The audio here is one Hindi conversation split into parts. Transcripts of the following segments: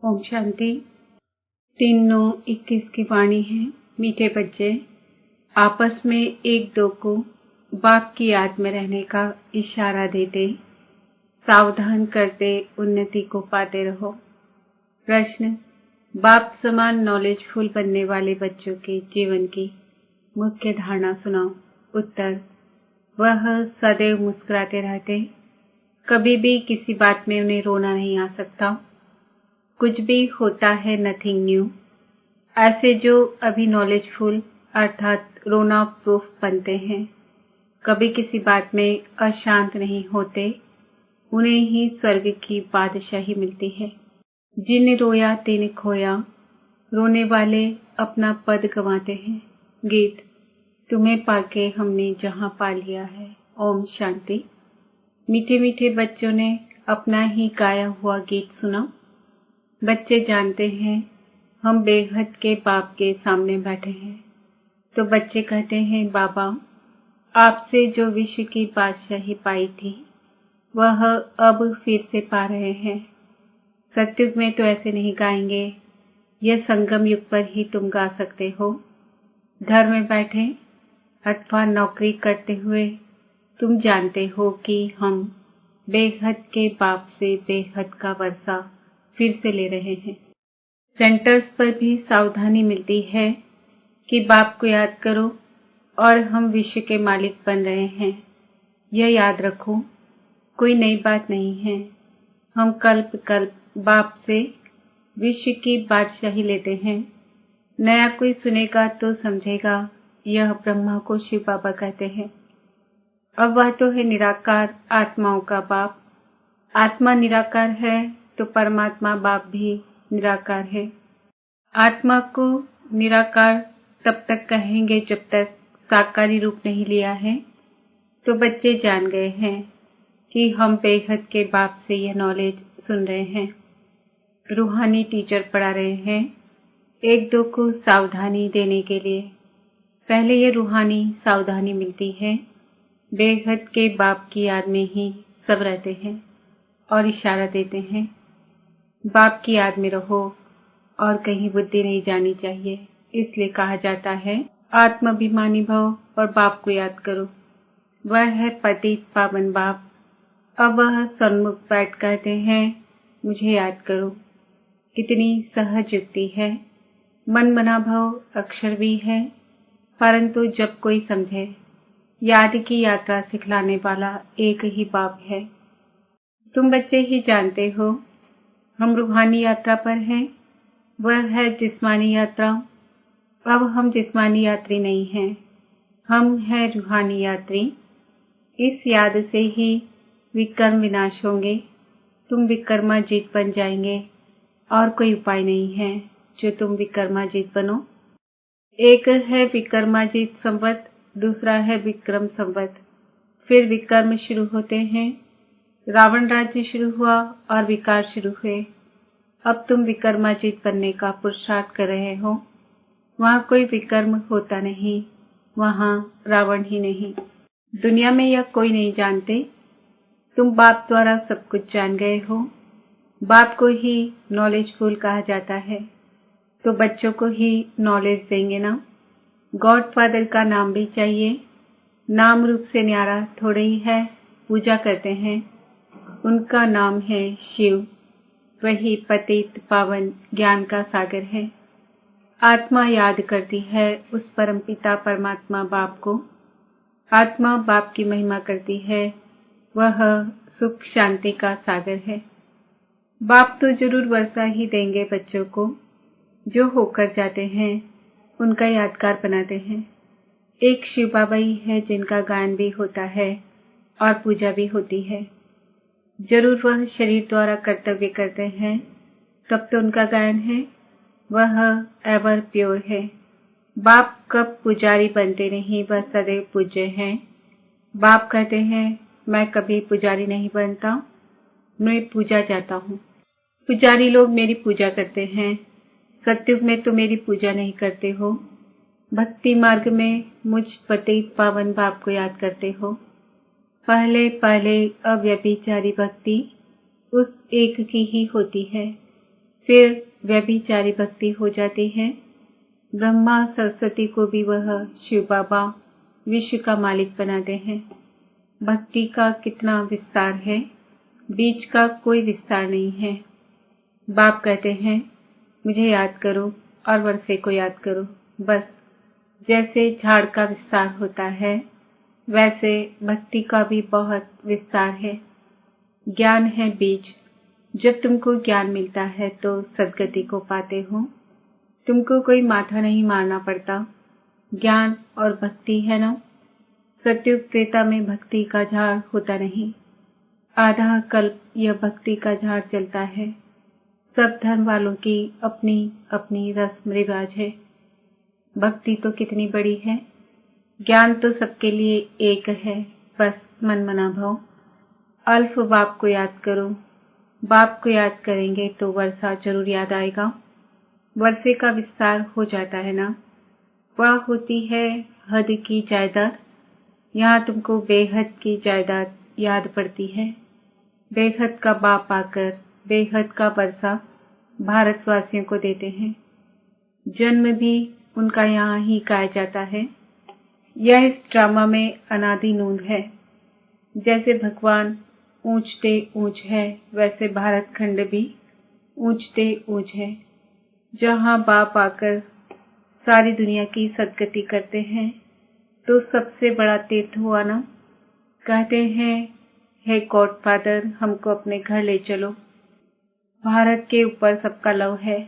ओम शांति। 3/9/21 की वाणी है। मीठे बच्चे, आपस में एक दो को बाप की याद में रहने का इशारा देते, सावधान करते उन्नति को पाते रहो। प्रश्न: बाप समान नॉलेजफुल बनने वाले बच्चों के जीवन की मुख्य धारणा सुनाओ। उत्तर: वह सदैव मुस्कुराते रहते, कभी भी किसी बात में उन्हें रोना नहीं आ सकता। कुछ भी होता है नथिंग न्यू। ऐसे जो अभी नॉलेजफुल अर्थात रोना प्रूफ बनते हैं, कभी किसी बात में अशांत नहीं होते, उन्हें ही स्वर्ग की बादशाही मिलती है। जिन रोया तिन खोया, रोने वाले अपना पद गंवाते हैं। गीत: तुम्हें पाके हमने जहां पा लिया है। ओम शांति। मीठे मीठे बच्चों ने अपना ही गाया हुआ गीत सुना। बच्चे जानते हैं हम बेहद के बाप के सामने बैठे हैं, तो बच्चे कहते हैं, बाबा आपसे जो विश्व की बादशाही पाई थी वह अब फिर से पा रहे हैं। सत्युग में तो ऐसे नहीं गाएंगे, यह संगम युग पर ही तुम गा सकते हो। घर में बैठे अथवा नौकरी करते हुए तुम जानते हो कि हम बेहद के बाप से बेहद का वर्षा फिर से ले रहे हैं। सेंटर्स पर भी सावधानी मिलती है कि बाप को याद करो और हम विश्व के मालिक बन रहे हैं। यह याद रखो, कोई नई बात नहीं है। हम कल्प कल्प बाप से विश्व की बादशाही लेते हैं। नया कोई सुनेगा तो समझेगा यह ब्रह्मा को शिव बाबा कहते हैं। अब वह तो है निराकार आत्माओं का बाप। आत्मा निराकार है तो परमात्मा बाप भी निराकार है। आत्मा को निराकार तब तक कहेंगे जब तक साकारी रूप नहीं लिया है। तो बच्चे जान गए हैं कि हम बेहद के बाप से यह नॉलेज सुन रहे हैं। रूहानी टीचर पढ़ा रहे हैं एक दो को सावधानी देने के लिए। पहले ये रूहानी सावधानी मिलती है, बेहद के बाप की याद में ही सब रहते हैं और इशारा देते हैं, बाप की याद में रहो और कहीं बुद्धि नहीं जानी चाहिए। इसलिए कहा जाता है आत्माभिमानी भव और बाप को याद करो। वह है पतित पावन बाप। अब वह सन्मुख बैठ कहते हैं, मुझे याद करो। कितनी सहज युक्ति है। मन मना भव अक्षर भी है, परंतु जब कोई समझे, याद की यात्रा सिखलाने वाला एक ही बाप है। तुम बच्चे ही जानते हो हम रूहानी यात्रा पर हैं, वह है जिस्मानी यात्रा। अब हम जिस्मानी यात्री नहीं हैं, हम हैं रूहानी यात्री। इस याद से ही विकर्म विनाश होंगे, तुम विकर्माजीत बन जाएंगे और कोई उपाय नहीं है जो तुम विकर्माजीत बनो। एक है विकर्माजीत संवत, दूसरा है विक्रम संवत। फिर विकर्म शुरू होते हैं। रावण राज्य शुरू हुआ और विकार शुरू हुए। अब तुम विकर्माजीत बनने का पुरुषार्थ कर रहे हो। वहां कोई विकर्म होता नहीं, वहां रावण ही नहीं। दुनिया में यह कोई नहीं जानते। तुम बाप द्वारा सब कुछ जान गए हो। बाप को ही नॉलेजफुल कहा जाता है, तो बच्चों को ही नॉलेज देंगे ना। गॉड फादर का नाम भी चाहिए। नाम रूप से न्यारा थोड़े ही है, पूजा करते हैं। उनका नाम है शिव। वही पतित पावन ज्ञान का सागर है। आत्मा याद करती है उस परमपिता परमात्मा बाप को। आत्मा बाप की महिमा करती है, वह सुख शांति का सागर है। बाप तो जरूर वर्षा ही देंगे बच्चों को। जो होकर जाते हैं उनका यादगार बनाते हैं। एक शिव बाबा ही है जिनका गायन भी होता है और पूजा भी होती है। जरूर वह शरीर द्वारा कर्तव्य करते हैं, तब तो उनका गायन है। वह एवर प्योर है। बाप कब पुजारी बनते नहीं, वह सदैव पूज्य हैं। बाप कहते हैं, मैं कभी पुजारी नहीं बनता, मैं पूजा जाता हूँ। पुजारी लोग मेरी पूजा करते हैं। सत्युग में तो मेरी पूजा नहीं करते हो। भक्ति मार्ग में मुझ पतित पावन बाप को याद करते हो। पहले पहले अव्यभिचारी भक्ति उस एक की ही होती है। फिर व्यभिचारी भक्ति हो जाती है। ब्रह्मा सरस्वती को भी वह शिव बाबा विश्व का मालिक बनाते हैं। भक्ति का कितना विस्तार है, बीच का कोई विस्तार नहीं है। बाप कहते हैं मुझे याद करो और वर्षे को याद करो। बस जैसे झाड़ का विस्तार होता है वैसे भक्ति का भी बहुत विस्तार है। ज्ञान है बीज। जब तुमको ज्ञान मिलता है तो सद्गति को पाते हो। तुमको कोई माथा नहीं मारना पड़ता। ज्ञान और भक्ति है ना। सत्युग त्रेता में भक्ति का झाड़ होता नहीं। आधा कल्प यह भक्ति का झाड़ चलता है। सब धर्म वालों की अपनी अपनी रस्म रिवाज है। भक्ति तो कितनी बड़ी है। ज्ञान तो सबके लिए एक है, बस मन मना भाव। अल्फ बाप को याद करो। बाप को याद करेंगे तो वर्षा जरूर याद आएगा। वर्षे का विस्तार हो जाता है ना। वह होती है हद की जायदाद। यहाँ तुमको बेहद की जायदाद याद पड़ती है। बेहद का बाप आकर बेहद का वर्षा भारतवासियों को देते हैं। जन्म भी उनका यहाँ ही गाया जाता है। यह इस ड्रामा में अनादि नूंद है। जैसे भगवान ऊंचते ऊंच है वैसे भारत खंड भी ऊंचते ऊंच है, जहाँ बाप आकर सारी दुनिया की सद्गति करते हैं। तो सबसे बड़ा तीर्थ हुआ ना। कहते हैं हे गॉड फादर हमको अपने घर ले चलो। भारत के ऊपर सबका लव है।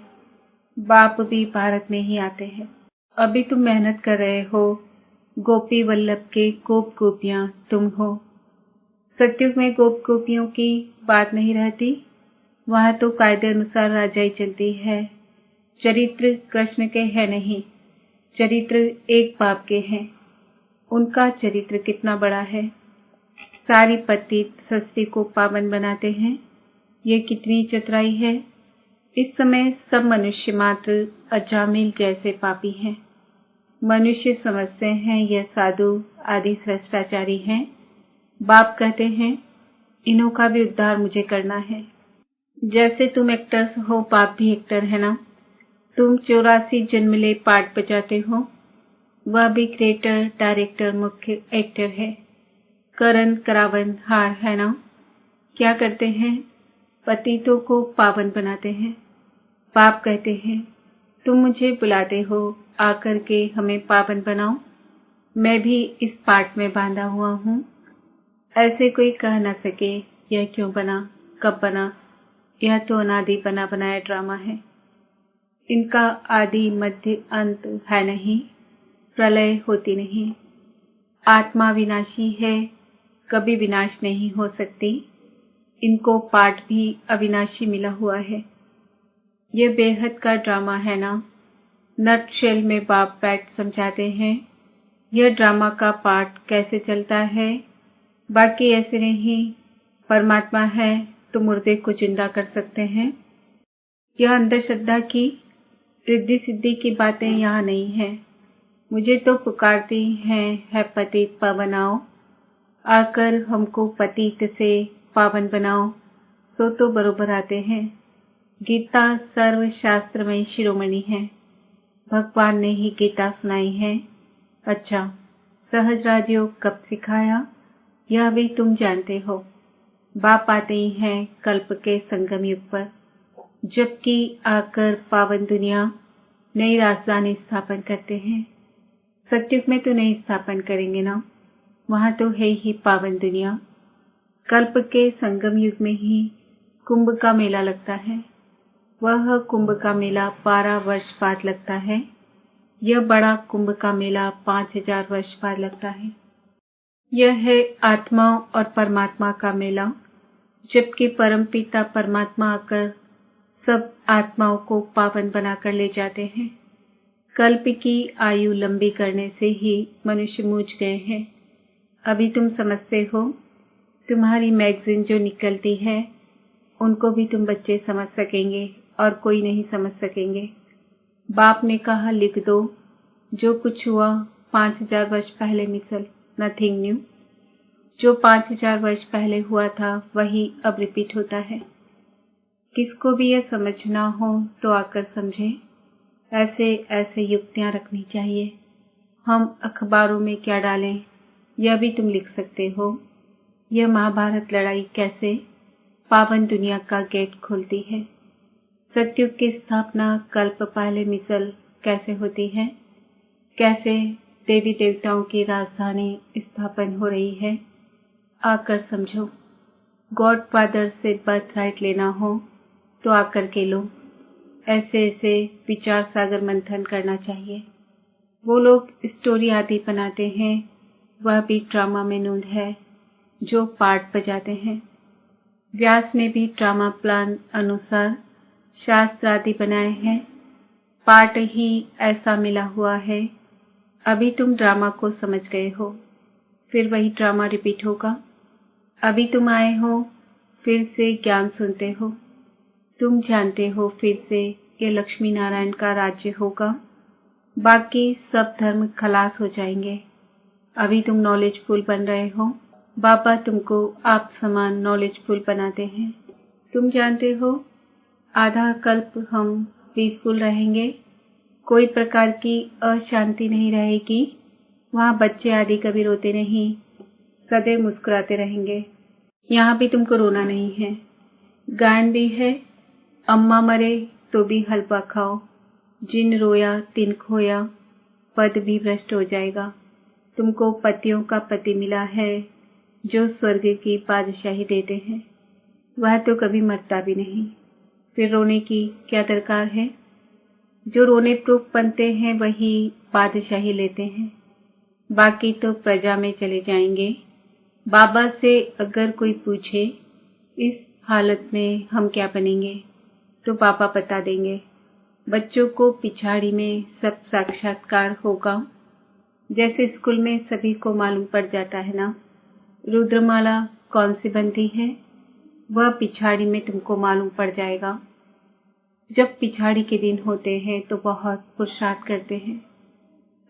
बाप भी भारत में ही आते हैं। अभी तुम मेहनत कर रहे हो। गोपी वल्लभ के गोप गोपियां तुम हो। सत्युग में गोप गोपियों की बात नहीं रहती। वहां तो कायदे अनुसार राजाई चलती है। चरित्र कृष्ण के है नहीं, चरित्र एक बाप के हैं। उनका चरित्र कितना बड़ा है। सारी पतित सृष्टि को पावन बनाते हैं। ये कितनी चतुराई है। इस समय सब मनुष्य मात्र अजामिल जैसे पापी हैं। मनुष्य समझते हैं यह साधु आदि श्रेष्ठाचारी हैं। बाप कहते हैं इन्हों का भी उद्धार मुझे करना है। जैसे तुम एक्टर्स हो, बाप भी एक्टर है ना। तुम 84 जन्म ले पार्ट बजाते हो। वह भी क्रिएटर डायरेक्टर मुख्य एक्टर है। करण करावन हार है ना। क्या करते हैं, पतितों को पावन बनाते हैं। बाप कहते हैं तुम मुझे बुलाते हो आकर के हमें पावन बनाओ। मैं भी इस पार्ट में बांधा हुआ हूँ। ऐसे कोई कह न सके यह क्यों बना, कब बना। यह तो अनादि बना बनाया ड्रामा है। इनका आदि मध्य अंत है नहीं। प्रलय होती नहीं। आत्मा विनाशी है, कभी विनाश नहीं हो सकती। इनको पाठ भी अविनाशी मिला हुआ है। यह बेहद का ड्रामा है ना। नट शेल में बाप बैठ समझाते हैं यह ड्रामा का पार्ट कैसे चलता है। बाकी ऐसे नहीं। परमात्मा है तो मुर्दे को जिंदा कर सकते हैं। यह अंधश्रद्धा की रिद्धि सिद्धि की बातें यहाँ नहीं है। मुझे तो पुकारती हैं है पतित पावन आओ। आकर हमको पतित से पावन बनाओ। सो तो बरोबर आते हैं। गीता सर्व शास्त्रमय शिरोमणि है। भगवान ने ही गीता सुनाई है। अच्छा, सहज राजयोग कब सिखाया यह भी तुम जानते हो। बाप आते ही हैं कल्प के संगम युग पर, जबकि आकर पावन दुनिया नई राजधानी स्थापन करते हैं। सत्युग में तो नहीं स्थापन करेंगे ना। वहां तो है ही पावन दुनिया। कल्प के संगम युग में ही कुंभ का मेला लगता है। वह कुंभ का मेला 12 वर्ष बाद लगता है। यह बड़ा कुंभ का मेला 5000 वर्ष बाद लगता है। यह है आत्मा और परमात्मा का मेला, जबकि परमपिता परमात्मा आकर सब आत्माओं को पावन बनाकर ले जाते हैं। कल्प की आयु लंबी करने से ही मनुष्य मूझ गए हैं। अभी तुम समझते हो। तुम्हारी मैगजीन जो निकलती है उनको भी तुम बच्चे समझ सकेंगे और कोई नहीं समझ सकेंगे। बाप ने कहा लिख दो जो कुछ हुआ 5000 वर्ष पहले मिसल, नथिंग न्यू। जो 5000 वर्ष पहले हुआ था वही अब रिपीट होता है। किसको भी यह समझना हो तो आकर समझे। ऐसे ऐसे युक्तियां रखनी चाहिए। हम अखबारों में क्या डालें यह भी तुम लिख सकते हो। यह महाभारत लड़ाई कैसे पावन दुनिया का गेट खोलती है। सतयुग की स्थापना कल्प पहले मिसल कैसे होती है। कैसे देवी देवताओं की राजधानी स्थापन हो रही है। आकर समझो। गॉडफादर से बर्थ राइट लेना हो तो आकर के लो। ऐसे ऐसे विचार सागर मंथन करना चाहिए। वो लोग स्टोरी आदि बनाते हैं, वह भी ड्रामा में नूंद है जो पार्ट बजाते हैं। व्यास ने भी ड्रामा प्लान अनुसार शास्त्र आदि बनाए हैं। पार्ट ही ऐसा मिला हुआ है। अभी तुम ड्रामा को समझ गए हो, फिर वही ड्रामा रिपीट होगा। अभी तुम आए हो, फिर से ज्ञान सुनते हो। तुम जानते हो फिर से ये लक्ष्मी नारायण का राज्य होगा। बाकी सब धर्म खलास हो जाएंगे। अभी तुम नॉलेजफुल बन रहे हो। बाबा तुमको आप समान नॉलेजफुल बनाते हैं। तुम जानते हो आधा कल्प हम पीसफुल रहेंगे। कोई प्रकार की अशांति नहीं रहेगी। वहाँ बच्चे आदि कभी रोते नहीं, सदैव मुस्कुराते रहेंगे। यहाँ भी तुमको रोना नहीं है। गायन भी है। अम्मा मरे तो भी हलवा खाओ। जिन रोया तिन खोया। पद भी भ्रष्ट हो जाएगा। तुमको पतियों का पति मिला है जो स्वर्ग की बादशाही देते हैं। वह तो कभी मरता भी नहीं। फिर रोने की क्या दरकार है। जो रोने प्रूफ बनते हैं वही बादशाही लेते हैं। बाकी तो प्रजा में चले जाएंगे। बाबा से अगर कोई पूछे इस हालत में हम क्या बनेंगे तो बाबा बता देंगे। बच्चों को पिछाड़ी में सब साक्षात्कार होगा। जैसे स्कूल में सभी को मालूम पड़ जाता है ना, रुद्रमाला कौन सी बनती है, वह पिछाड़ी में तुमको मालूम पड़ जाएगा। जब पिछाड़ी के दिन होते हैं तो बहुत पुरुषार्थ करते हैं।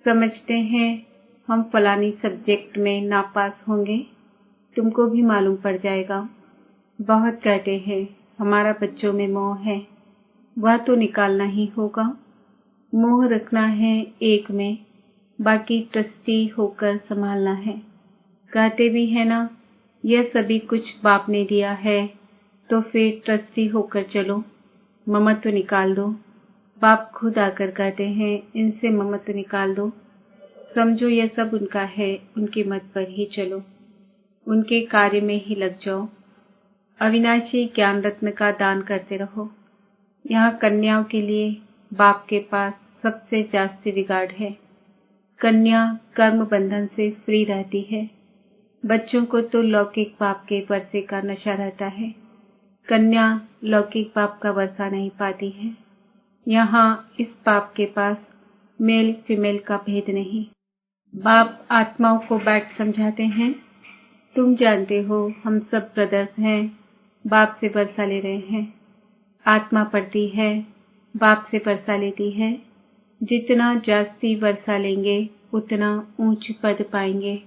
समझते हैं हम फलानी सब्जेक्ट में नापास होंगे, तुमको भी मालूम पड़ जाएगा। बहुत कहते हैं हमारा बच्चों में मोह है, वह तो निकालना ही होगा। मोह रखना है एक में, बाकी ट्रस्टी होकर संभालना है। कहते भी है ना, यह सभी कुछ बाप ने दिया है तो फिर ट्रस्टी होकर चलो, ममत्व निकाल दो। बाप खुद आकर कहते हैं इनसे ममत्व निकाल दो। समझो यह सब उनका है, उनके मत पर ही चलो, उनके कार्य में ही लग जाओ। अविनाशी ज्ञान रत्न का दान करते रहो। यहाँ कन्याओं के लिए बाप के पास सबसे जास्ती रिगार्ड है। कन्या कर्म बंधन से फ्री रहती है। बच्चों को तो लौकिक बाप के वर्षे का नशा रहता है। कन्या लौकिक बाप का वर्षा नहीं पाती है। यहाँ इस बाप के पास मेल फीमेल का भेद नहीं। बाप आत्माओं को बैठ समझाते हैं। तुम जानते हो हम सब ब्रदर्स हैं, बाप से वर्षा ले रहे हैं। आत्मा पढ़ती है, बाप से वर्षा लेती है। जितना जास्ती वर्षा लेंगे उतना ऊंच पद पाएंगे।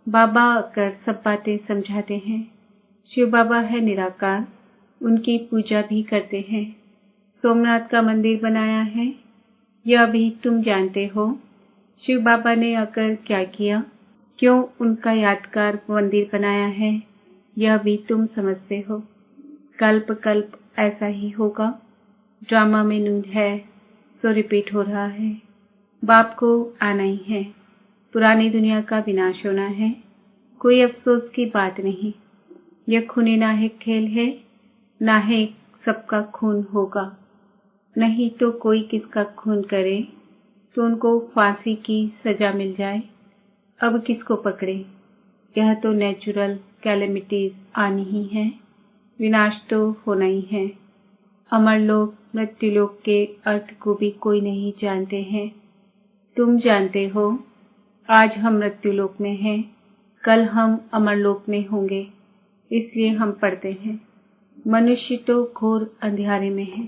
बाबा आकर सब बातें समझाते हैं। शिव बाबा है निराकार, उनकी पूजा भी करते हैं। सोमनाथ का मंदिर बनाया है, यह भी तुम जानते हो। शिव बाबा ने आकर क्या किया, क्यों उनका यादगार मंदिर बनाया है, यह भी तुम समझते हो। कल्प कल्प ऐसा ही होगा। ड्रामा में नूंद है सो रिपीट हो रहा है। बाप को आना ही है। पुरानी दुनिया का विनाश होना है। कोई अफसोस की बात नहीं। यह खूनी नाहक खेल है। नाहक सबका खून होगा। नहीं तो कोई किसका खून करे तो उनको फांसी की सजा मिल जाए। अब किसको पकड़े। यह तो नेचुरल कैलेमिटीज आनी ही है। विनाश तो होना ही है। अमर लोग मृत्युलोक के अर्थ को भी कोई नहीं जानते हैं। तुम जानते हो आज हम मृत्युलोक में हैं, कल हम अमरलोक में होंगे, इसलिए हम पढ़ते हैं। मनुष्य तो घोर अंधियारे में है।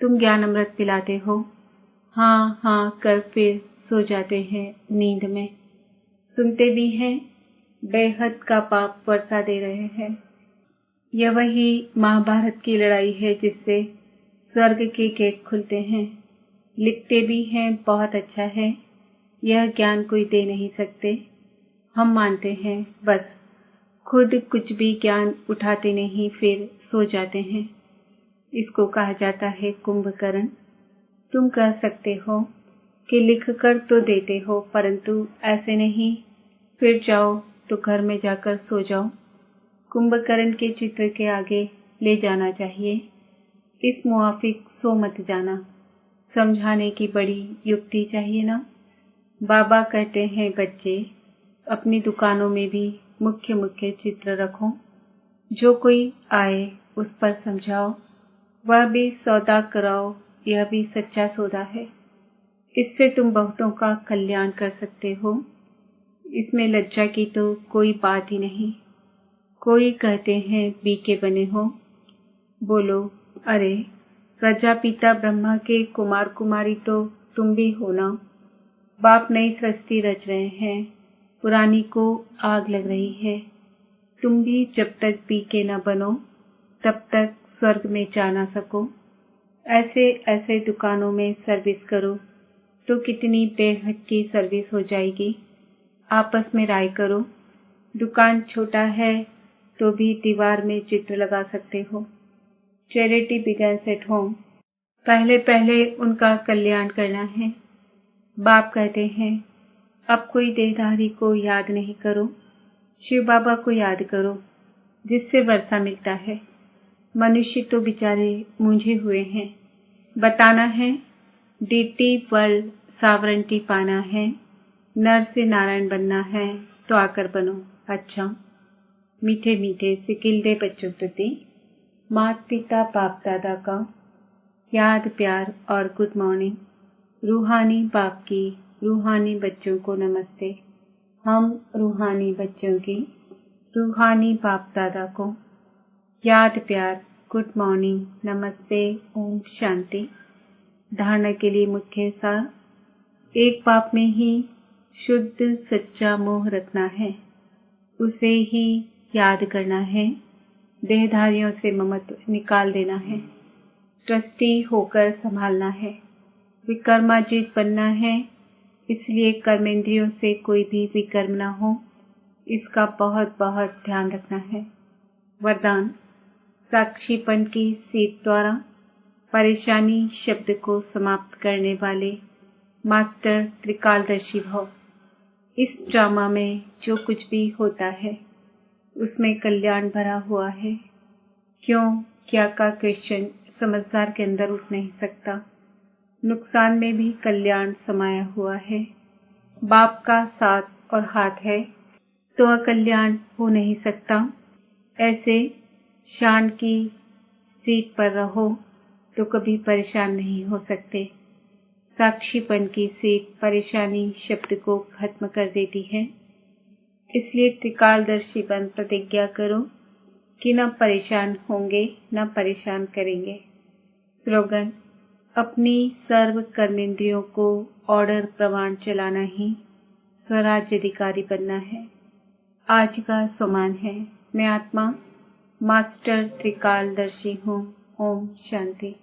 तुम ज्ञान अमृत पिलाते हो, हाँ हाँ कर फिर सो जाते हैं नींद में। सुनते भी हैं, बेहद का पाप वर्षा दे रहे हैं। यह वही महाभारत की लड़ाई है जिससे स्वर्ग के गेट खुलते हैं। लिखते भी हैं बहुत अच्छा है, यह ज्ञान कोई दे नहीं सकते। हम मानते हैं, बस खुद कुछ भी ज्ञान उठाते नहीं, फिर सो जाते हैं। इसको कहा जाता है कुंभकर्ण। तुम कह सकते हो कि लिखकर तो देते हो, परंतु ऐसे नहीं, फिर जाओ तो घर में जाकर सो जाओ। कुंभकर्ण के चित्र के आगे ले जाना चाहिए। इस मुआफिक सो मत जाना। समझाने की बड़ी युक्ति चाहिए ना। बाबा कहते हैं, बच्चे अपनी दुकानों में भी मुख्य मुख्य चित्र रखो। जो कोई आए उस पर समझाओ, वह भी सौदा कराओ, यह भी सच्चा सौदा है। इससे तुम बहुतों का कल्याण कर सकते हो। इसमें लज्जा की तो कोई बात ही नहीं। कोई कहते हैं बीके बने हो, बोलो अरे प्रजापिता ब्रह्मा के कुमार कुमारी तो तुम भी हो ना। बाप नई सृष्टि रच रहे हैं, पुरानी को आग लग रही है। तुम भी जब तक बीके न बनो तब तक स्वर्ग में जा ना सको। ऐसे ऐसे दुकानों में सर्विस करो तो कितनी बेहद की सर्विस हो जाएगी। आपस में राय करो। दुकान छोटा है तो भी दीवार में चित्र लगा सकते हो। Charity begins at home. पहले पहले उनका कल्याण करना है। बाप कहते हैं, अब कोई देहधारी को याद नहीं करो, शिव बाबा को याद करो जिससे वर्षा मिलता है। मनुष्य तो बेचारे मूंझे हुए हैं। बताना है डीटी वर्ल्ड सावरंटी पाना है, नर से नारायण बनना है तो आकर बनो। अच्छा। मीठे मीठे सिकिलदे बच्चों प्रति माता पिता बाप दादा का याद प्यार और गुड मॉर्निंग। रूहानी बाप की रूहानी बच्चों को नमस्ते। हम रूहानी बच्चों की रूहानी बाप दादा को याद प्यार गुड मॉर्निंग नमस्ते ओम शांति। धारणा के लिए मुख्य सार, एक बाप में ही शुद्ध सच्चा मोह रखना है, उसे ही याद करना है। देहधारियों से ममत्व निकाल देना है, ट्रस्टी होकर संभालना है। विकर्माजीत बनना है, इसलिए कर्मेंद्रियों से कोई भी विकर्म न हो, इसका बहुत बहुत ध्यान रखना है। वरदान, साक्षीपन की सीख द्वारा परेशानी शब्द को समाप्त करने वाले मास्टर त्रिकालदर्शी भव। इस ड्रामा में जो कुछ भी होता है उसमें कल्याण भरा हुआ है। क्यों क्या का क्वेश्चन समझदार के अंदर उठ नहीं सकता। नुकसान में भी कल्याण समाया हुआ है। बाप का साथ और हाथ है तो अकल्याण हो नहीं सकता। ऐसे शान की सीट पर रहो तो कभी परेशान नहीं हो सकते। साक्षीपन की सीट परेशानी शब्द को खत्म कर देती है। इसलिए त्रिकालदर्शी बन प्रतिज्ञा करो कि न परेशान होंगे न परेशान करेंगे। स्लोगन, अपनी सर्व कर्मेंद्रियों को ऑर्डर प्रमाण चलाना ही स्वराज्य अधिकारी बनना है। आज का सुमान है, मैं आत्मा मास्टर त्रिकालदर्शी हूँ। ओम शांति।